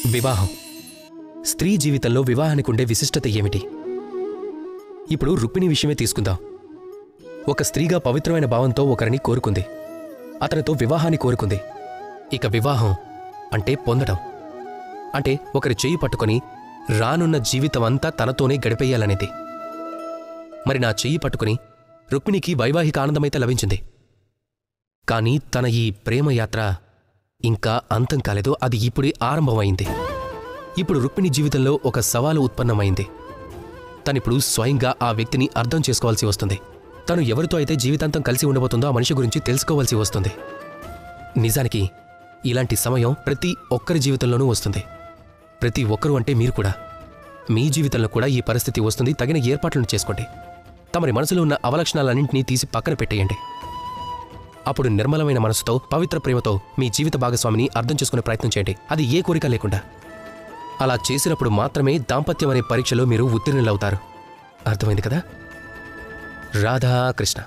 వివాహం. స్త్రీ జీవితంలో వివాహానికి ఉండే విశిష్టత ఏమిటి? ఇప్పుడు రుక్మిణి విషయమే తీసుకుందాం. ఒక స్త్రీగా పవిత్రమైన భావంతో ఒకరిని కోరుకుంది, అతనితో వివాహాన్ని కోరుకుంది. ఇక వివాహం అంటే పొందడం, అంటే ఒకరి చేయి పట్టుకొని రానున్న జీవితమంతా తనతోనే గడిపేయాలనేది. మరి నా చెయ్యి పట్టుకుని రుక్మిణికి వైవాహిక ఆనందమైతే లభించింది. కానీ తన ఈ ప్రేమయాత్ర ఇంకా అంతం కాలేదు, అది ఇప్పుడే ఆరంభమైంది. ఇప్పుడు రుక్మిణి జీవితంలో ఒక సవాలు ఉత్పన్నమైంది. తనిప్పుడు స్వయంగా ఆ వ్యక్తిని అర్థం చేసుకోవాల్సి వస్తుంది. తను ఎవరితో అయితే జీవితాంతం కలిసి ఉండబోతుందో ఆ మనిషి గురించి తెలుసుకోవాల్సి వస్తుంది. నిజానికి ఇలాంటి సమయం ప్రతి ఒక్కరి జీవితంలోనూ వస్తుంది. ప్రతి ఒక్కరూ అంటే మీరు కూడా. మీ జీవితంలో కూడా ఈ పరిస్థితి వస్తుంది. తగిన ఏర్పాట్లను చేసుకోండి. తమరి మనసులో ఉన్న అవలక్షణాలన్నింటినీ తీసి పక్కన పెట్టేయండి. అప్పుడు నిర్మలమైన మనసుతో, పవిత్ర ప్రేమతో మీ జీవిత భాగస్వామిని అర్థం చేసుకునే ప్రయత్నం చేయండి, అది ఏ కోరిక లేకుండా. అలా చేసినప్పుడు మాత్రమే దాంపత్యం అనే పరీక్షలో మీరు ఉత్తీర్ణులవుతారు. అర్థమైంది కదా? రాధాకృష్ణ.